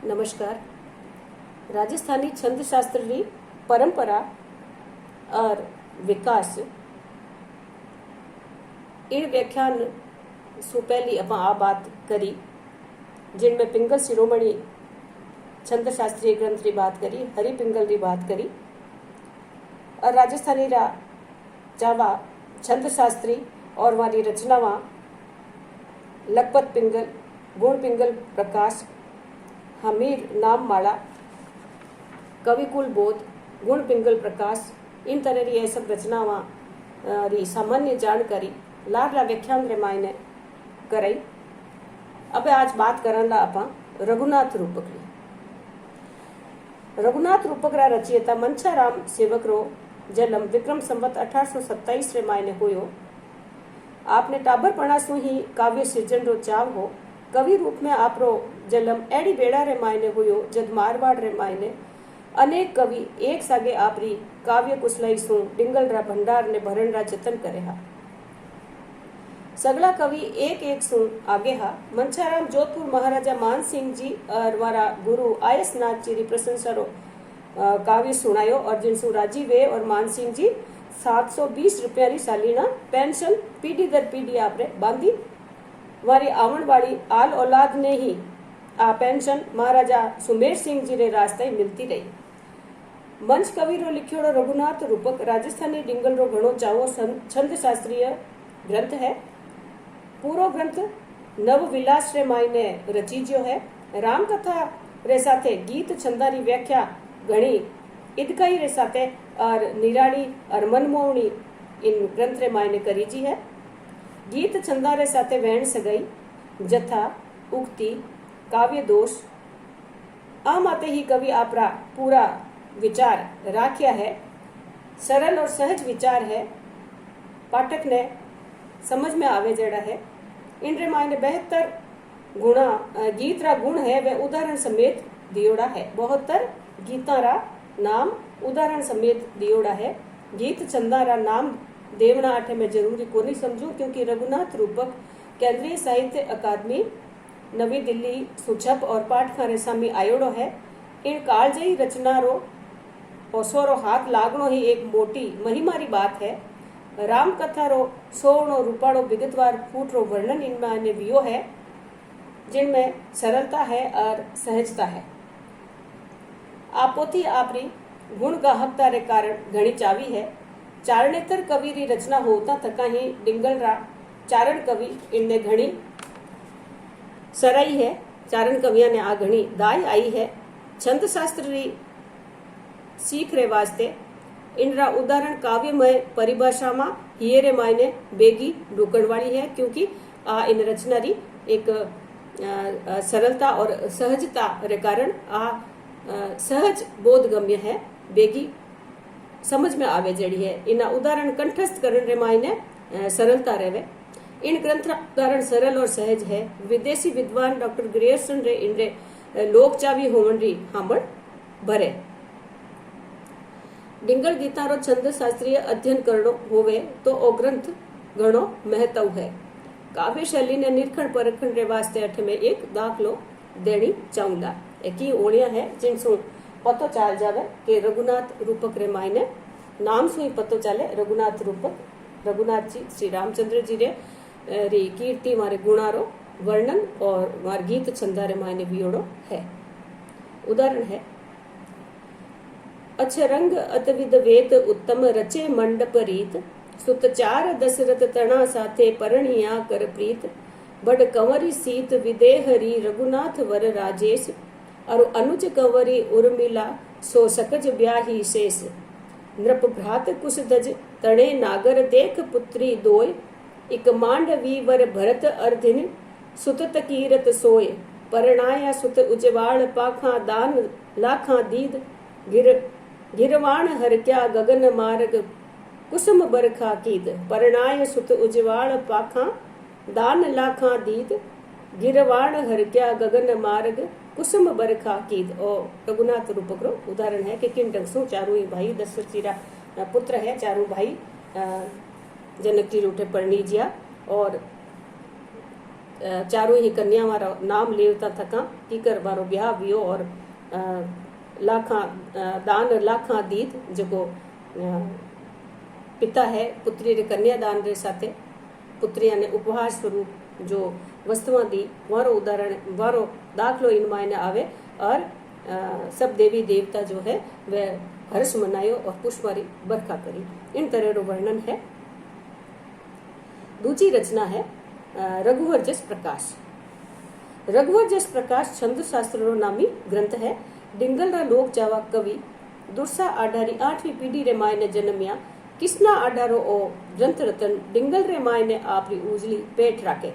नमस्कार। राजस्थानी छंद शास्त्र री परंपरा और विकास इन व्याख्यान सु पहली अपन आ बात करी, जिनमें पिंगल शिरोमणि छंद शास्त्रीय ग्रंथ की बात करी, हरि पिंगल की बात करी और राजस्थानी रा जावा छंद शास्त्री और वाली रचनावां लखपत पिंगल, गुण पिंगल प्रकाश, हमीर नाम माला, कविकुल बोध, गुण पिंगल प्रकाश, इन तरह री ये सब रचनावां री सामान्य जानकारी लाडला व्याख्यान रे मायने कराई। अब आज बात करना अपा रघुनाथ रूपक री। रघुनाथ रूपक रा रचयिता मंछाराम सेवक रो जन्म विक्रम संवत 1827 रे मायने हुयो। आपने टाबरपणा सु ही काव्य सृजन रो चाव हो। कवि रूप में आपरो जन्म एड़ी बेड़ा रे मायने हुयो, जद मारवाड़ रे मायने अनेक कवि एक सागे आपरी काव्य कुशलाई सु डिंगल रा भंडार ने भरण रा जतन करे हा। सगला कवि एक एक सु आगे हा। मंछाराम जोधपुर महाराजा मान सिंह जी और वारा गुरु आयस नाथ जी री प्रशंसा रो काव्य सुनायो और जिनसु राजी वे और मान सिंह जी 720 रुपया री सालीना पेंशन पीढ़ी दर पीढ़ी आपरे बांधी। वारी आवण वाली आल औलाद ने ही आ पेंशन महाराजा सुमेर सिंह जी रे रास्ते मिलती रही। मंच कवि रो लिखियोड़ो रघुनाथ रूपक राजस्थानी डिंगल रो घणो चावो छंद शास्त्रीय ग्रंथ है। पूरो ग्रंथ नव विलास रे मायने रचीज्यो है। राम कथा रे साथे गीत छंदारी व्याख्या घणी इदकाई रे साथे और निराड़ी और मनमोहनी इन ग्रंथ रे मायने करीजी है। गीत छंदा रे साथे वहन सगई, जथा, उक्ति, काव्य दोष आ माते ही कवि आपरा पूरा विचार राख्या है। सरल और सहज विचार है, पाठक ने समझ में आवे जेड़ा है। इन रे मायने 72 गुणा गीत रा गुण है वे उदाहरण समेत दियोड़ा है। 72 गीता रा नाम उदाहरण समेत दियोड़ा है। गीत छंदा रा नाम देवना आठे में जरूरी को नहीं समझू, क्योंकि रघुनाथ रूपक केंद्रीय साहित्य अकादमी नवी दिल्ली सुछप और पाठखाने सामी आयोड़ो है। इन कालजयी रचना रो ओसोरो हाथ लागणो ही एक मोटी महिमारी बात है। राम कथा रो सोवणो रूपाड़ो विगतवार फूट रो वर्णन इनमें वियो है, जिनमें सरलता है और सहजता है। आपोथी आपरी गुण गाहकता रे कारण घणी चावी है। चारणेतर कवि री रचना होता थका ही डिंगल रा चारण कवि इनने घणी सराई है। चारण कविया ने आ घणी दाई आई है। छंद शास्त्र री सीख रे वास्ते इनरा उदाहरण काव्यमय परिभाषा मा हिये रे मायने बेगी ढूकण वाली है, क्योंकि आ इन रचना री एक सरलता और सहजता रे कारण आ सहज बोधगम्य है, बेगी समझ में आवे जड़ी है। इना उदाहरण कंठस्थ करण रे मायने सरलता रेवे। इन ग्रंथ उदाहरण सरल और सहज है। विदेशी विद्वान डॉक्टर ग्रेयर्सन रे इन रे लोक चावी होवन री हांबड़ भरे। डिंगल गीता रो छंद शास्त्रीय अध्ययन करनो होवे तो ओ ग्रंथ घणो महत्व है। काव्य शैली ने निरखण परखण रे वास्ते अठ में एक दाखलो देनी चाहूंगा। की ओणिया है जिनसु पतो चाल जावे कि रघुनाथ रूपक रे मायने नाम सु ही पतो चाले रघुनाथ रूपक, रघुनाथ जी श्री रामचंद्र जी रे री कीर्ति मारे गुणारो वर्णन और मार गीत छंदा रे मायने वियोड़ो है। उदाहरण है अक्षरंग अतविद वेद उत्तम रचे मंडप रीत, सुत चार दशरथ तना साथे परणिया कर प्रीत, बड़ कंवरी सीत विदेहरी रघुनाथ वर राजेश, और अनुज कंवरी उर्मिला सो सकज ब्याही शेष, नृप भ्रात कुशध्वज तणे नागर देख पुत्री दोय, इक मांडवी वर भरत अर्धिन सुत तकीरत सोय, परणाया सुत उजवाल पाखा दान लाखा दीद, गिरवाण हर क्या गगन मार्ग कुसुम बरखा कीद, परणाय सुत उजवाल पाखा दान लाखा दीद, गिरवाण हर क्या गगन मार्ग कुसुम बरखा कीद। और रघुनाथ रूपक रो उदाहरण है कि किन ढंग सु चारों ही भाई दशरथ जी रा पुत्र है। चारों भाई जनक जी रूठे परणी जिया और चारों ही कन्या वारा नाम लेवता थका कीकर वारो ब्याह वियो और लाखा दान लाखा दीद जो पिता है पुत्री रे कन्यादान रे साथे पुत्रिया ने उपहार स्वरूप जो वस्तुआं दी वारो उदाहरण वारो दाखलो इन मायने आवे और सब देवी देवता जो है वह हर्ष मनायो और पुष्पवारी बरखा करी। इन तरह रो वर्णन है। दूसरी रचना है रघुवर जस प्रकाश। रघुवर जस प्रकाश छंद शास्त्र रो नामी ग्रंथ है। डिंगल रा लोक जावा कवि दुर्सा आधारी 8वीं पीढ़ी रे मायने जन्मिया किसना आधारो ओ ग्रंथ रतन डिंगल रे मायने आपरी उजली पेट राखे।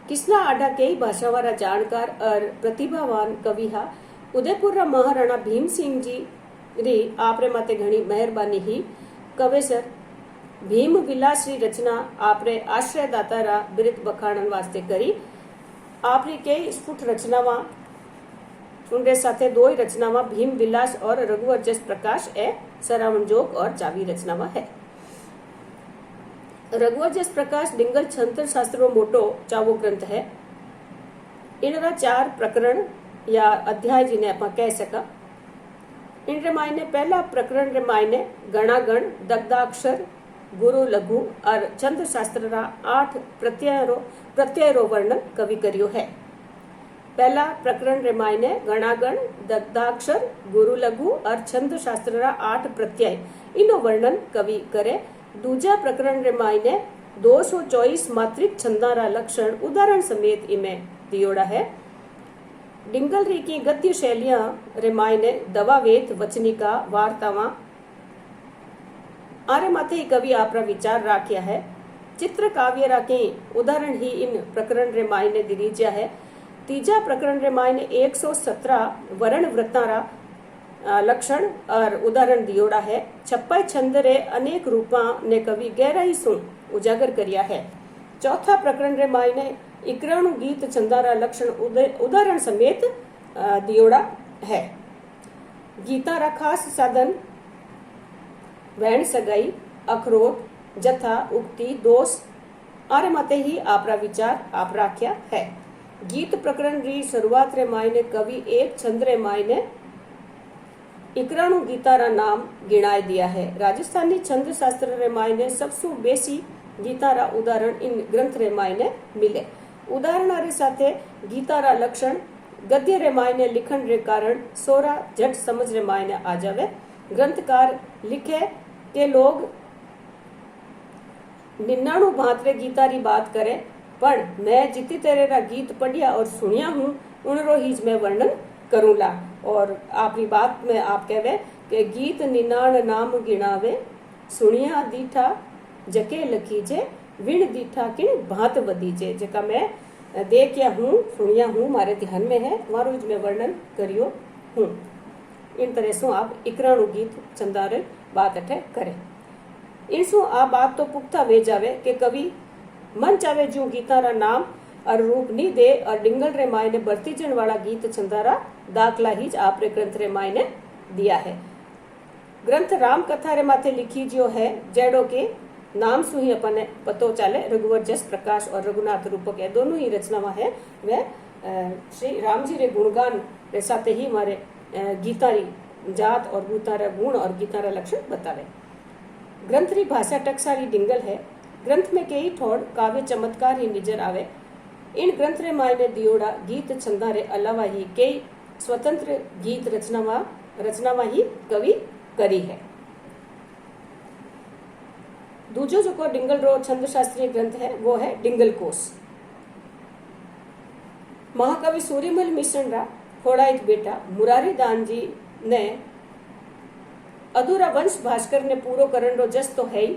किसना आधा कई भाषा वाला जानकार और प्रतिभावान कवि हा। उदयपुर रा महाराणा भीम सिंह जी री आपरे माते घणी मेहरबानी ही कवेसर भीम विलास री रचना आपरे आश्रयदाता रा बिरत बखाणन वास्ते करी। आपरी कई स्फुट रचनावां उनके साथे दो ही रचनावां भीम विलास और रघुवर जस प्रकाश ए सरावण जोग और चावी रचनावां है। रघुवर जस प्रकाश डिंगल छंतर शास्त्रो मोटो चावो ग्रंथ है। इनरा 4 प्रकरण या अध्याय जिन्हें आप कह सका। इन रे मायने पहला प्रकरण रे मायने गणागण दग्धाक्षर गुरु लघु और छंद शास्त्र रा 8 प्रत्यय रो वर्णन कवि करियो है। पहला प्रकरण रे मायने गणागण दग्धाक्षर गुरु लघु और छंद शास्त्र रा 8 प्रत्यय इनो वर्णन कवि करे। दूजा प्रकरण रे मायने 224 मात्रिक छंदा रा लक्षण उदाहरण समेत इमें दियोड़ा है। डिंगल री की गद्य शैलियां रे मायने दवावेत वचनिका वार्तावां आरे माथे ही कवि आपरा विचार राख्या है। चित्र काव्य राके उदाहरण ही इन प्रकरण रे मायने दिरीज्या है। तीजा प्रकरण रे मायने 117 वर्ण वृत्तारा लक्षण और उदाहरण दियोड़ा है। 56 छंद रे अनेक रूपा ने कवि गहराई सु उजागर करिया है। चौथा प्रकरण रे मायने 91 गीत छंदारा लक्षण उदाहरण समेत दियोड़ा है। गीता रा खास साधन वैण सगाई अखरोट जथा उक्ति दोष आरे माते ही आपरा विचार आप राख्या है। गीत प्रकरण री शुरुआत रे मायने कवि एक छंद रे मायने 91 गीतारा नाम गिणाय दिया है। राजस्थानी छंद शास्त्र रे मायने सबसु बेसी गीतारा उदाहरण इन ग्रंथ रे मायने मिले। उदाहरण रे साथे गीतारा लक्षण गद्य रे मायने लिखण रे कारण सोरा झट समझ रे मायने आ जावे। ग्रंथकार लिखे के लोग 99 भांतरे गीता री बात करे पण मैं जिति तेरे रा गीत पढ़िया और सुनिया हूँ उनरो हीज में वर्णन करूंला। और आपकी बात में आप कहवे कि गीत 99 नाम गिणावे सुनिया दीठा जके लखीजे विण दीठा किन भांत वदीजे। जेका मैं देखया हूँ सुनिया हूँ मारे ध्यान में है मारो में वर्णन करियो हूँ। इन तरह से आप 91 गीत चंदारे बात अठे करे। इनसु आ बात तो पुख्ता वे जावे कि कवि मन चावे जो गीतारा नाम और रूप नी दे और डिंगल रे मायने बरती जन वाला गीत छंदारा दाखला ही आपरे ग्रंथ रे मायने दिया है। ग्रंथ राम कथा रे माथे लिखी जो है जेडो के नाम सु ही अपने पतो चाले रघुवर जस प्रकाश और रघुनाथ रूपक है दोनों ही रचनावां है। वह श्री राम जी रे गुणगान रे साथे ही हमारे गीता री जात और गीतारा गुण और गीतारा लक्षण बतावे। ग्रंथ री भाषा टकसारी डिंगल है। ग्रंथ में कई ठोड़ काव्य चमत्कार ही नजर आवे। इन ग्रंथ रे मायने दियोड़ा गीत छंदा रे अलावा ही कई स्वतंत्र गीत रचनावां ही कवि करी है। दूजो जो को डिंगल रो छंद शास्त्रीय ग्रंथ है वो है डिंगल कोश। महाकवि सूर्यमल मिश्रण रा खोड़ाइत बेटा मुरारी दान जी ने अधूरा वंश भास्कर ने पूरो करण रो जस तो है ही।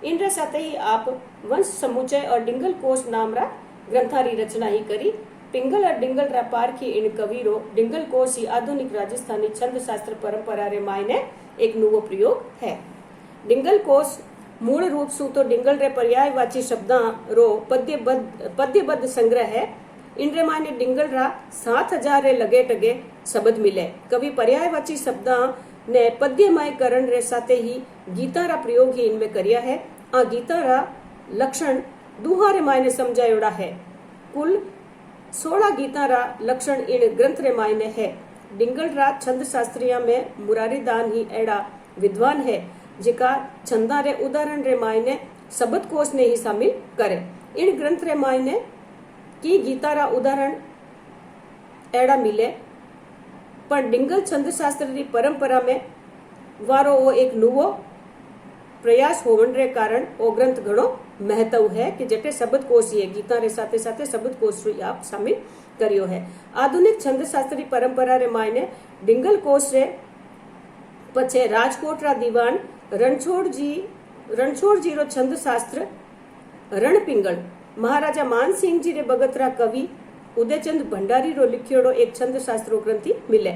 इन रे साथे ही आप वंश समुचय और डिंगल कोश नाम रा ग्रंथारी रचना ही करी। पिंगल और डिंगल रा पारखी इन कवि रो डिंगल कोश ही आधुनिक राजस्थानी छंद शास्त्र परंपरा रे मायने एक नवो प्रयोग है। डिंगल कोश मूल रूप सु तो डिंगल रे पर्यायवाची शब्दां रो पद्यबद्ध संग्रह है। इन रे मायने डिंगल रा 7000 रे लगे टगे शब्द मिले। कवि पर्यायवाची शब्दां ने पद्यमय करण रे साथे ही गीता रा प्रयोग ही इनमें करिया है। आ गीता रा लक्षण दुहारे मायने समझायोड़ा है। कुल 16 गीता रा लक्षण इन ग्रंथ रे मायने है। डिंगल रा छंद शास्त्रिया में मुरारी दान ही एड़ा विद्वान है जिका छंदा रे उदाहरण रे मायने शब्द कोश ने ही शामिल करे। इन ग्रंथ रे मायने की गीता रा उदाहरण एड़ा मिले, पर डिंगल छंद शास्त्र री परंपरा में वारो वो एक नुवो प्रयास होवन रे कारण वो ग्रंथ घणो महत्व है कि जटे शब्द कोश ये गीता रे साथे साथे शब्द कोश री आप शामिल करियो है। आधुनिक छंद शास्त्री परंपरा रे मायने डिंगल कोश रे पछे राजकोट रा दीवान रणछोड़ जी रो छंद शास्त्र रणपिंगल, महाराजा मानसिंह जी रे बगतरा कवि उदयचंद भंडारी रो लिखियोड़ो एक छंद शास्त्रो ग्रंथि मिले।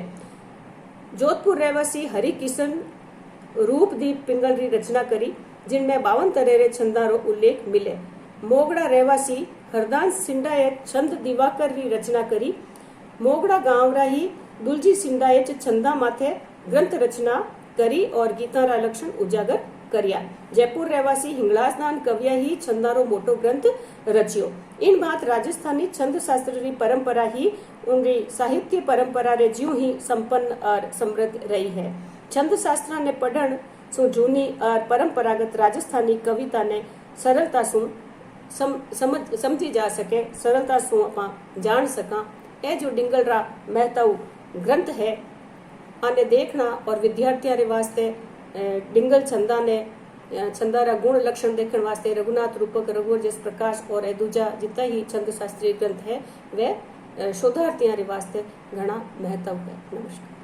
जोधपुर रहवासी हरि किशन रूपदीप पिंगल री रचना करी जिनमें 52 तरह रे छंदा रो उल्लेख मिले। मोगड़ा रहवासी हरदास सिंडाए छंद दिवाकर री रचना करी। मोगड़ा गांव रा ही दुलजी सिंडाए छंदा माथे ग्रंथ रचना करी और गीता रा लक्षण उजागर करिया। जयपुर रहवासी हिंगलाजदान कविया ही छंदारो मोटो ग्रंथ रचियो। इन बात राजस्थानी छंद शास्त्र री परंपरा ही उनकी साहित्य परंपरा रे ज्यों ही संपन्न और समृद्ध रही है। छंद शास्त्र ने पढ़न सो जूनी और परंपरागत राजस्थानी कविता ने सरलता सु समझी जा सके, सरलता सु अपा जान सका। ए जो डिंगल रा महत्व ग्रंथ है आने देखना और विद्यार्थियों रे वास्ते डिंगल छंदा रा गुण लक्षण देखने वास्ते रघुनाथ रूपक, रघुवर जस प्रकाश और दूजा जितना ही छंद शास्त्रीय ग्रंथ है वे शोधार्थियों रे वास्ते घना महत्व है। नमस्कार।